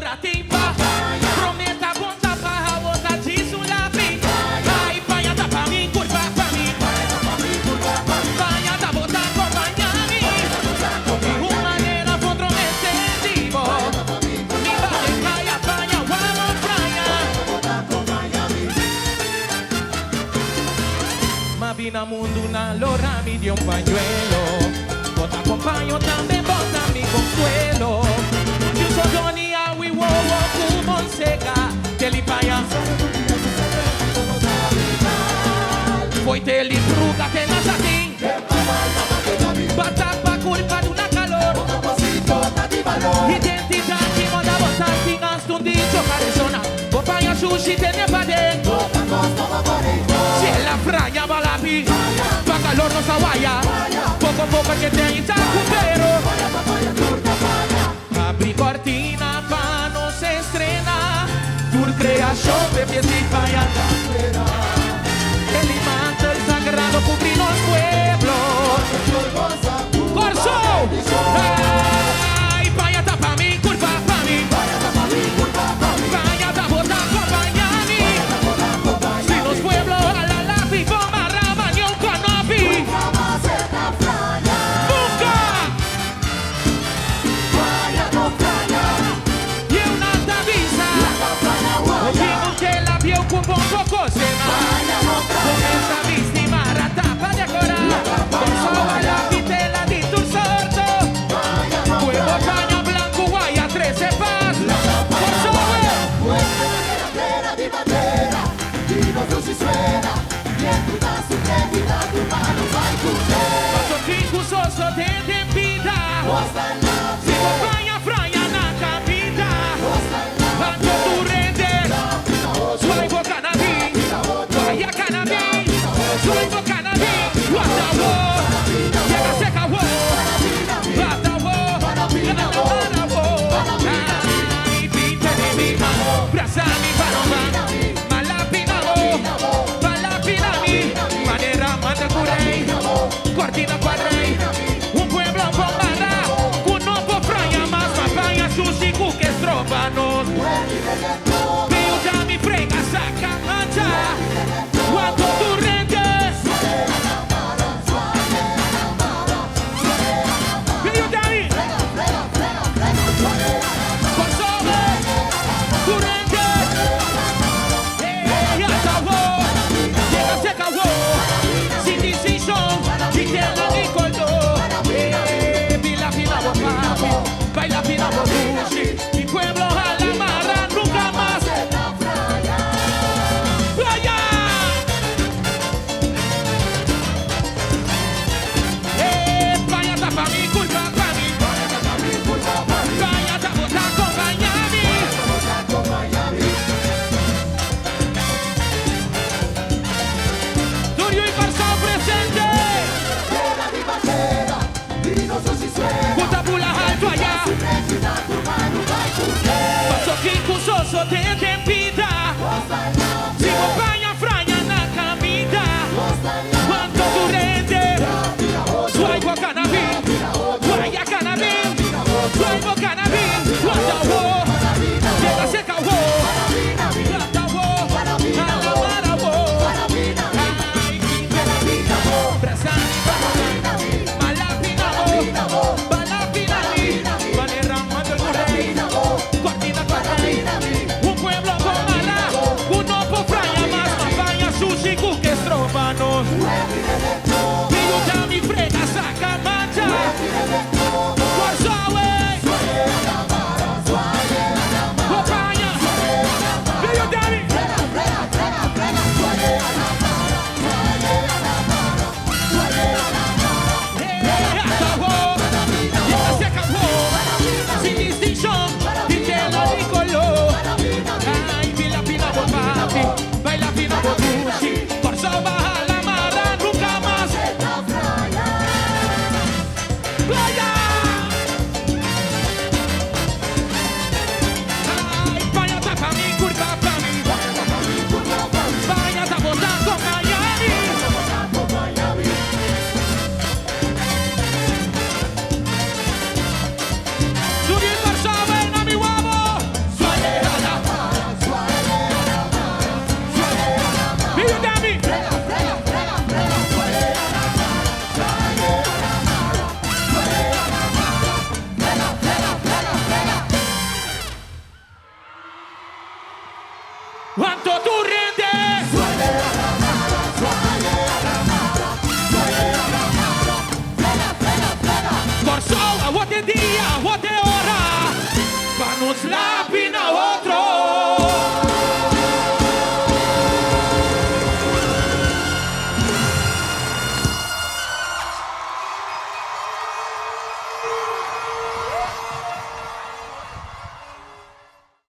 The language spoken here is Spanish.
cintura timba. Prometa bota barra, outra diz um lápis. Vai, banha da pra mim, curva pra mim. Banha da bota acompanha-me. De maneira comprometente. Mi vale caia, banha, vamos praia. Ma vina mundo na lora mi dio un pañuelo. Bota acompaño también, bota mi consuelo. Yo soy Johnny Awi wo wo Monseca. Telipaya. Foi telipruga te nasatin. Bata pa culpa de una calor. Identidade moda botar tingas tundi chocaresona. Bopaia sushi te nevade. Si es la fraya balapi. Pa calor no sawaya. Poco a poco que te recupero. Abri cortina pa no se estrena. Tur creación de pies y falla. El imán del sagrado cubrir los pueblos. Corso. Ay, vaya tapa mi culpa pa mí. Vaya da bota acompaña a mí. Si los pueblos a la lápiz bomba rama ni un canopi. Un poco se con esa víctima ratapa de cora con soba la vitela di tu sordo huevo caña blanco guaya 13 paz con soba di bandera di nostro si suena dietro da su che vida tu mano vai tu paso fico soso de vida si compañía fraya na camita cuando tu rende suai bo cannabis vaya cannabis suai bo cannabis wata wo llega seca wo wata wo llega na wo ai pinta de mi mano brasa mi paloma malapina wo malapina mi manera manda curei cortina quadrei un pueblo bombada un novo franha mas papanha sushi que estropanos veio da mi frega saca mancha quanto tu rendes veio da mi consome tu rendes hasta wo llega seca wo sin decisión si te la ricordo pila pila wo papi baila pila wo sushi mi pueblo a la marra nunca más playa playa da pa mi culpa pa mi playa da bota acompañami Turio y Barça presente di bandera di nostro si suena bota pula alto allá paso que soso te tempita si compañía fraya na camita cuando tu rende suai bo cannabis vaya cannabis suai bo cannabis wata wo llega seca wo wata wo alamara wo ay pinta brasa malapina wo malapina mi manera manda curei cortina quadrei un pueblo con mala un novo fraya mas papanha sushi que estropanos veio da mi frega saca mancha forza ué papanha veio da mi acabou llega se acabou sin distinción di te la ricolò ai pila pila bo papi baila pila bo sushi forza baja la marra nunca más playa